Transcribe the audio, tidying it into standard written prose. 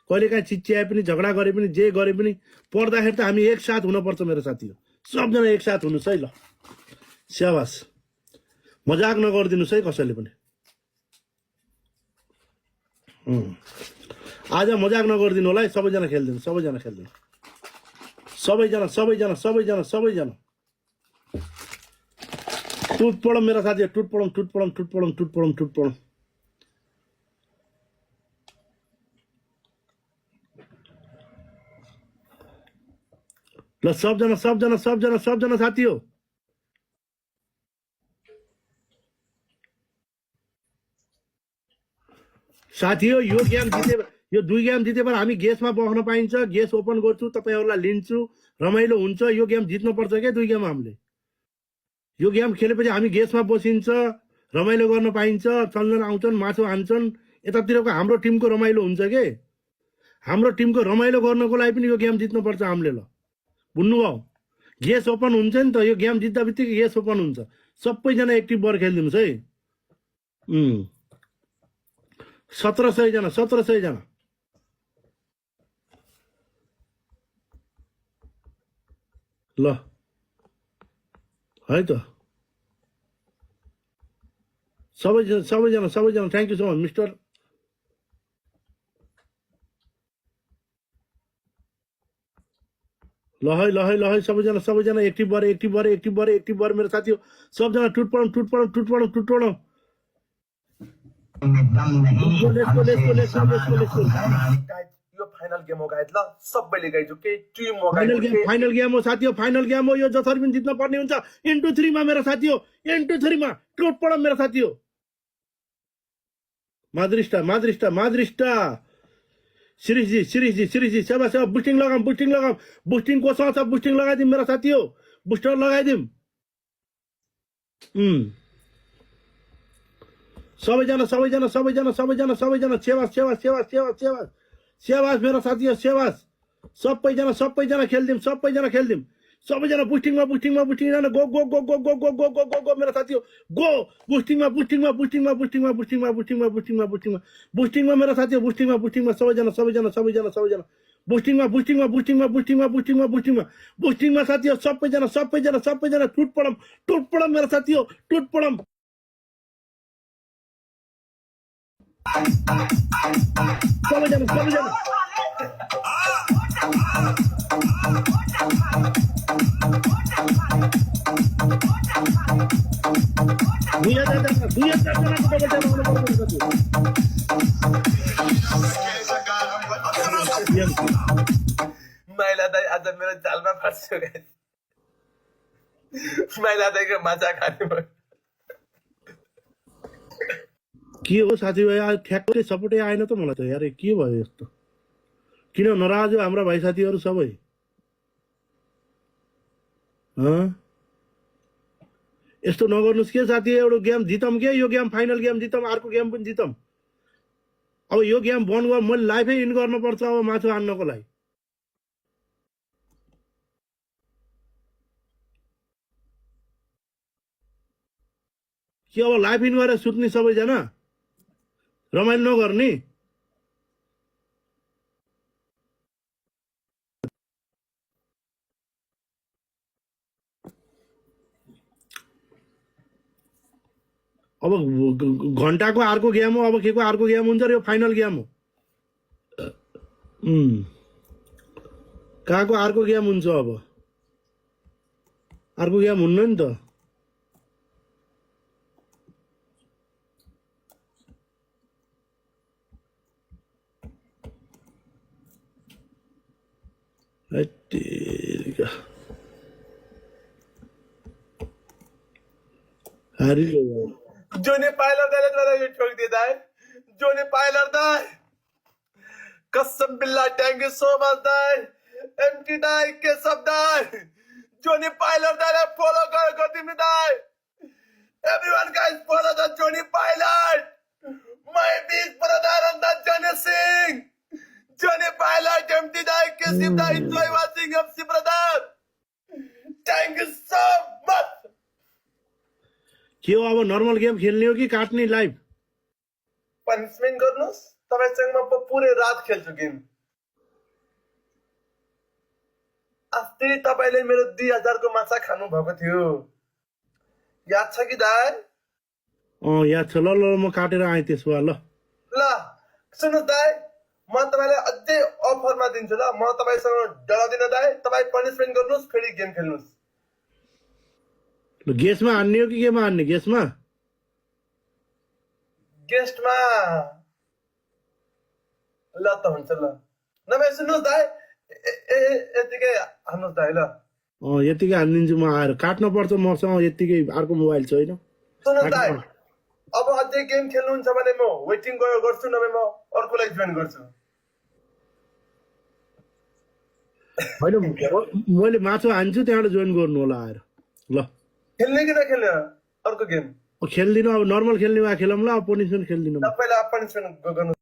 कहिलेकाहीँ चिच्याए पनि झगडा गरे पनि जे गरे पनि पर्दाखेरि त हामी एकसाथ हुनुपर्छ मेरो साथी हो। सबजना एकसाथ हुनुहोस् है ल। स्याबास। मजाक नगरिदिनुहोस् है कसैले पनि। आज मजाक नगरिदिनु होला है। सबैजना खेलिदिनु, सबैजना खेलिदिनु, सबैजना सबैजना सबैजना सबैजना। टुट पडौँ मेरा साथीहरू, टुट पडौँ टुट पडौँ टुट पडौँ टुट पडौँ टुट पडौँ। ल सबजना सबजना सबजना सबजना साथी हो। साथी हो यो गेम जिते, यो 2 गेम जितेपछि हामी गेसमा बस्न पाइन्छ। गेस ओपन गर्छु, तपाईहरुलाई लिन्छु, रमाइलो हुन्छ। यो गेम जित्नुपर्छ के 2 गेम हामीले। यो गेम खेलेपछि हामी गेसमा बसिन्छ, रमाइलो गर्न पाइन्छ। चन्दन आउँछन्, माछो हान्छन्, यतातिरको हाम्रो टिमको रमाइलो हुन्छ के। हाम्रो टिमको रमाइलो गर्नको लागि पनि यो गेम जित्नुपर्छ हामीले। ल बुझ्नुभयो? गेस ओपन हुन्छ नि त, यो गेम जित्दा बित्तिकै गेस ओपन हुन्छ। सबैजना एक्टिभ भएर खेलिदिनुहोस् है। 1700 जना 1700 जना। ल है त सबैजना सबैजना सबैजना thank you so much mister. ल है ल है ल है सबैजना सबैजना एक्टिभ भएर एक्टिभ भएर एक्टिभ भएर एक्टिभ भएर मेरो साथी हो। सबजना टुट पडौँ टुट पडौँ टुट पडौँ टुट पडौँ। यो फाइनल गेम हो गाइज। ल सबैले गाइज के टिम हो final guys. Game, final game हो साथी हो, फाइनल गेम हो। यो जसरी पनि जित्न पर्ने हुन्छ। इन्टु 3 मा मेरो साथी हो, इन्टु 3 मा टुट पडौँ मेरो साथी हो। माद्रिस्टा माद्रिस्टा माद्रिस्टा। शिरीषजी शिरीषजी शिरीषजी सेवा सेवा। बुस्टिङ लगाम बुस्टिङ लगाम। बुस्टिङ कोसँग छ? बुस्टिङ लगाइदिउँ मेरो साथी हो, बुस्टर लगाइदिउँ। सबैजना सबैजना सबैजना सबैजना सबैजना सेवा सेवा सेवा सेवा सेवा सेवास मेरो साथी हो, सेवास। सबैजना सबैजना खेलिदिउँ, सबैजना खेलिदिउँ। सबैजना बुस्टिङमा बुस्टिङमा बुस्टिङमा go go go go go go go go go go मेरो साथी हो, गो बुस्टिङमा बुस्टिङमा बुस्टिङमा बुस्टिङमा बुस्टिङमा बुस्टिङमा बुस्टिङमा बुस्टिङमा बुस्टिङमा मेरो साथी हो, बुस्टिङमा बुस्टिङमा सबैजना सबैजना सबैजना सबैजना बुस्टिङमा बुस्टिङमा बुस्टिङमा बुस्टिङमा बुस्टिङमा बुस्टिङमा बुस्टिङमा साथी हो। सबैजना सबैजना सबैजना टुट पडौँ मेरो साथी हो, टुट पडौँ। सबैजना सबैजना माइला दाई आज मेरो जालमा फस्यो गाइज। माइला दाईको माछा खाने भयो। के हो साथीभाइ, आज ठ्याक्कै सपोर्टै आएन त मलाई त यार। के भयो यस्तो? किन नाराज हो हाम्रा भाइ साथीहरू सबै? यस्तो नगर्नुहोस् के साथी। एउटा गेम जितौँ के, यो गेम फाइनल गेम जितौँ, अर्को गेम पनि जितौँ। अब यो गेम बन्द गर, मैले लाइफै इन गर्नुपर्छ अब माछो हान्नको लागि। के अब लाइफ इन गरेर सुत्ने सबैजना, रमाइलो नगर्ने? अब घन्टाको अर्को गेम हो, अब के को अर्को गेम हुन्छ र यो फाइनल गेम हो। कहाँको अर्को गेम हुन्छ? अब अर्को गेम हुन्न नि त। जोनी पाइलर दाईले मलाई यो ठोकिदिए दाई। जोनी पाइलर दाई कसम बिल्ला थ्याङ्क यू सो मच दाई। एमटी दाई केशव दाई जोनी पाइलर दाईलाई फलो गरिदिनु दाई। Everyone guys follow the Johnny Pailer. My big brother and the Johnny Singh. Johnny Pailer MT दाई केशव दाई enjoy watching FC brother. Thank you so much. के हो अब नर्मल गेम खेल्ने हो कि काट्ने लाइभ? पनिसमेन्ट गर्नुस्। तपाईसँग म पुरै रात खेल्छु गेम। अस्ति तपाईँले मेरो 2000 को माछा खानु भएको थियो, याद छ कि दाइ? याद छ। ल ल म काटेर आएँ त्यसो भए। ल ल सुन्नुहोस् दाइ, म तपाईँलाई अझै अफरमा दिन्छु। ल म तपाईँसँग डराउँदिनँ दाइ, तपाईँ पनिसमेन्ट गर्नुहोस्, फेरि गेम खेल्नुहोस्। गेस्टमा हान्ने हो कि केमा हान्ने? गेस्टमा गेस्टमा ल त हुन्छ। ल नभए सुन्नुहोस् दाइ, यतिकै हान्नुहोस् दाइ। ल यतिकै हानिदिन्छु म आएर। काट्न पर्छ मसँग, यतिकै अर्को मोबाइल छैन। सुन्नुहोस् दाइ, अब अझै गेम खेल्नुहुन्छ भने म वेटिङ गर्छु, नभए म अर्कोलाई जोइन गर्छु। होइन मैले माछा हान्छु, त्यहाँबाट जोइन गर्नु होला आएर। ल खेल्ने कि नखेल्ने अर्को गेम? खेल्दिनँ, अब नर्मल खेल्ने भए खेलौँ। ल पनिसमेन्ट खेल्दिनँ। पहिला पनिसमेन्ट गर्नु।